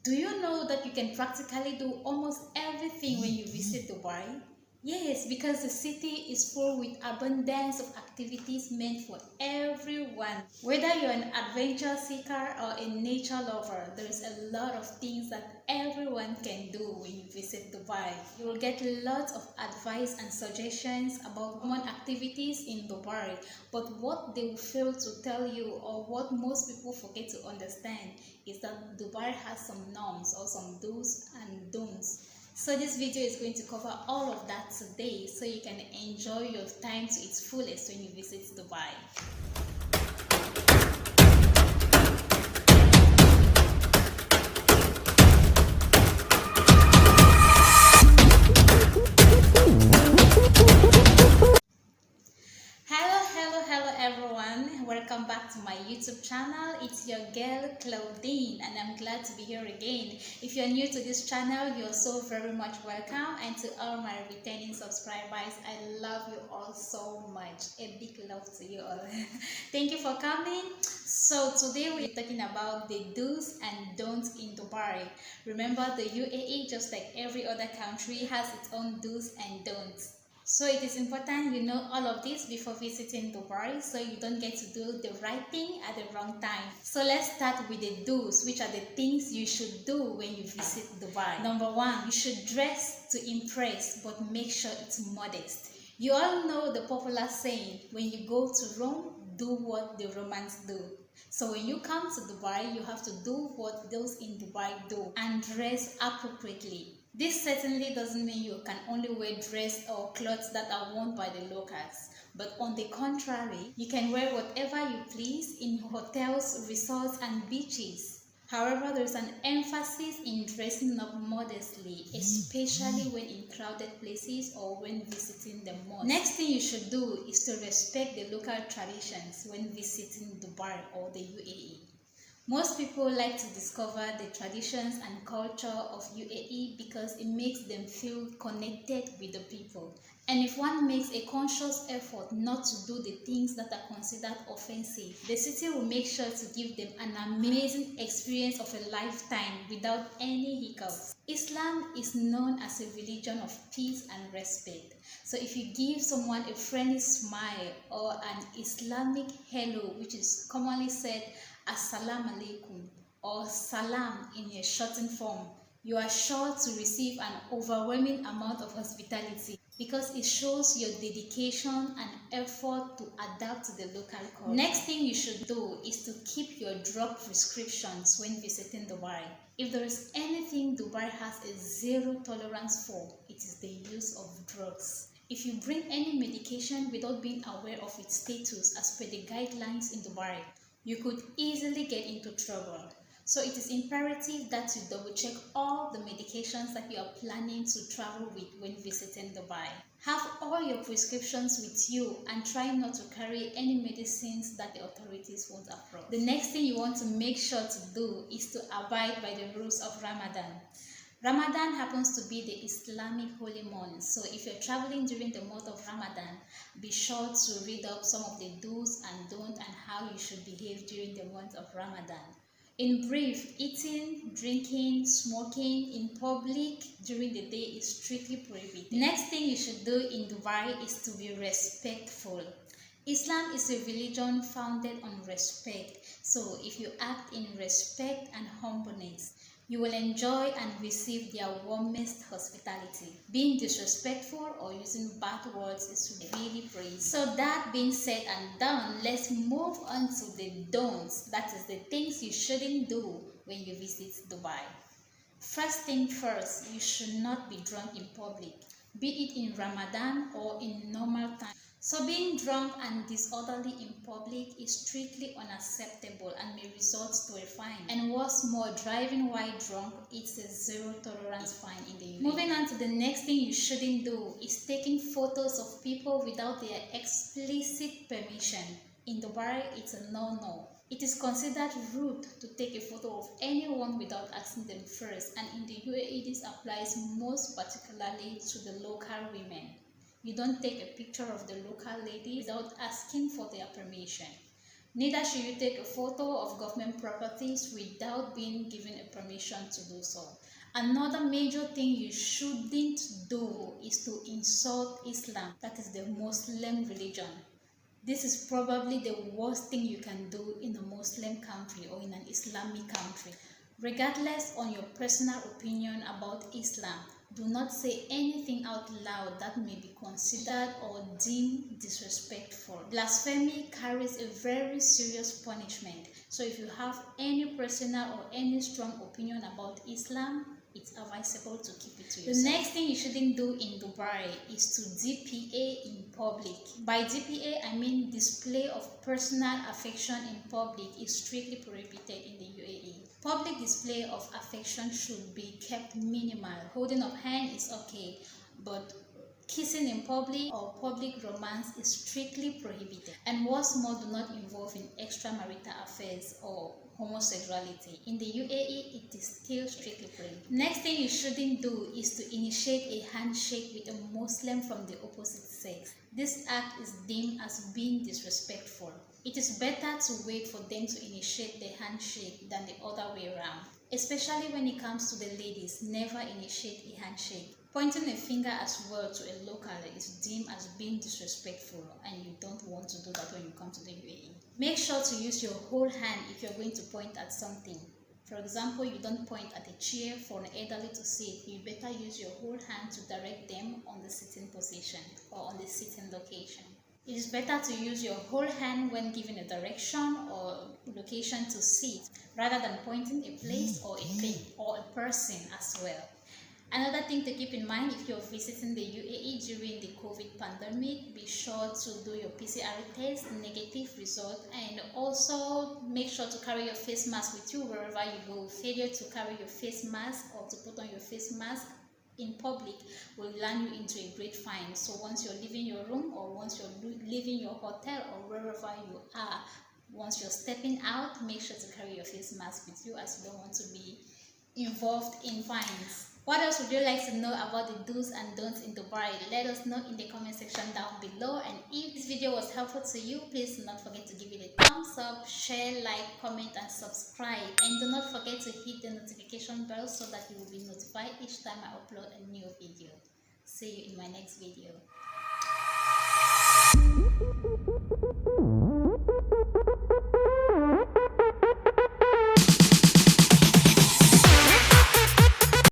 Do you know that you can practically do almost everything when you visit Dubai? Yes, because the city is full with abundance of activities meant for everyone. Whether you're an adventure seeker or a nature lover, there's a lot of things that everyone can do when you visit Dubai. You will get lots of advice and suggestions about common activities in Dubai. But what they will fail to tell you, or what most people forget to understand, is that Dubai has some norms or some do's and don'ts. So this video is going to cover all of that today, so you can enjoy your time to its fullest when you visit Dubai. Hello everyone, welcome back to my YouTube channel. It's your girl Claudine and I'm glad to be here again. If you're new to this channel, you're so very much welcome, and to all my returning subscribers, I love you all so much. A big love to you all. Thank you for coming. So today we're talking about the do's and don'ts in Dubai. Remember, the UAE, just like every other country, has its own do's and don'ts. So it is important you know all of this before visiting Dubai, so you don't get to do the right thing at the wrong time. So let's start with the do's, which are the things you should do when you visit Dubai. Number one, you should dress to impress, but make sure it's modest. You all know the popular saying, when you go to Rome, do what the Romans do. So when you come to Dubai, you have to do what those in Dubai do and dress appropriately. This certainly doesn't mean you can only wear dress or clothes that are worn by the locals, but on the contrary, you can wear whatever you please in hotels, resorts, and beaches. However, there's an emphasis in dressing up modestly, especially when in crowded places or when visiting the mosque. Next thing you should do is to respect the local traditions when visiting Dubai or the UAE. Most people like to discover the traditions and culture of UAE because it makes them feel connected with the people. And if one makes a conscious effort not to do the things that are considered offensive, the city will make sure to give them an amazing experience of a lifetime without any hiccups. Islam is known as a religion of peace and respect. So if you give someone a friendly smile or an Islamic hello, which is commonly said Assalamu alaikum or Salam in a shortened form, you are sure to receive an overwhelming amount of hospitality because it shows your dedication and effort to adapt to the local culture. Next thing you should do is to keep your drug prescriptions when visiting Dubai. If there is anything Dubai has a zero tolerance for, it is the use of drugs. If you bring any medication without being aware of its status as per the guidelines in Dubai, you could easily get into trouble. So it is imperative that you double check all the medications that you are planning to travel with when visiting Dubai. Have all your prescriptions with you and try not to carry any medicines that the authorities won't approve. The next thing you want to make sure to do is to abide by the rules of Ramadan. Ramadan happens to be the Islamic holy month, so if you're traveling during the month of Ramadan, be sure to read up some of the do's and don'ts and how you should behave during the month of Ramadan. In brief, eating, drinking, smoking in public during the day is strictly prohibited. Next thing you should do in Dubai is to be respectful. Islam is a religion founded on respect, so if you act in respect and humbleness, you will enjoy and receive their warmest hospitality. Being disrespectful or using bad words is really praised. So that being said and done, let's move on to the don'ts. That is the things you shouldn't do when you visit Dubai. First thing first, you should not be drunk in public, be it in Ramadan or in normal time. So being drunk and disorderly in public is strictly unacceptable and may result to a fine. And what's more, driving while drunk, it's a zero tolerance fine in the UAE. Moving on to the next thing you shouldn't do is taking photos of people without their explicit permission. In Dubai, it's a no-no. It is considered rude to take a photo of anyone without asking them first, and in the UAE this applies most particularly to the local women. You don't take a picture of the local lady without asking for their permission. Neither should you take a photo of government properties without being given a permission to do so. Another major thing you shouldn't do is to insult Islam, that is the Muslim religion. This is probably the worst thing you can do in a Muslim country or in an Islamic country. Regardless on your personal opinion about Islam, do not say anything out loud that may be considered or deemed disrespectful. Blasphemy carries a very serious punishment. So if you have any personal or any strong opinion about Islam, it's advisable to keep it to yourself. The next thing you shouldn't do in Dubai is to DPA in public. By DPA, I mean display of personal affection in public is strictly prohibited in the UAE. Public display of affection should be kept minimal. Holding of hand is okay, but kissing in public or public romance is strictly prohibited. And what's more, do not involve in extramarital affairs or homosexuality. In the UAE, it is still strictly prohibited. Next thing you shouldn't do is to initiate a handshake with a Muslim from the opposite sex. This act is deemed as being disrespectful. It is better to wait for them to initiate the handshake than the other way around. Especially when it comes to the ladies, never initiate a handshake. Pointing a finger as well to a local is deemed as being disrespectful, and you don't want to do that when you come to the UAE. Make sure to use your whole hand if you're going to point at something. For example, you don't point at a chair for an elderly to sit. You better use your whole hand to direct them on the sitting position or on the sitting location. It is better to use your whole hand when giving a direction or location to sit, rather than pointing a place or a thing or a person as well. Another thing to keep in mind, if you're visiting the UAE during the COVID pandemic, be sure to do your PCR test, negative result, and also make sure to carry your face mask with you wherever you go. Failure to carry your face mask or to put on your face mask in public will land you into a great fine. So once you're leaving your room or once you're leaving your hotel or wherever you are, once you're stepping out, make sure to carry your face mask with you, as you don't want to be involved in fines. What else would you like to know about the do's and don'ts in Dubai? Let us know in the comment section down below. And if this video was helpful to you, please do not forget to give it a thumbs up, share, like, comment, and subscribe. And do not forget to hit the notification bell so that you will be notified each time I upload a new video. See you in my next video.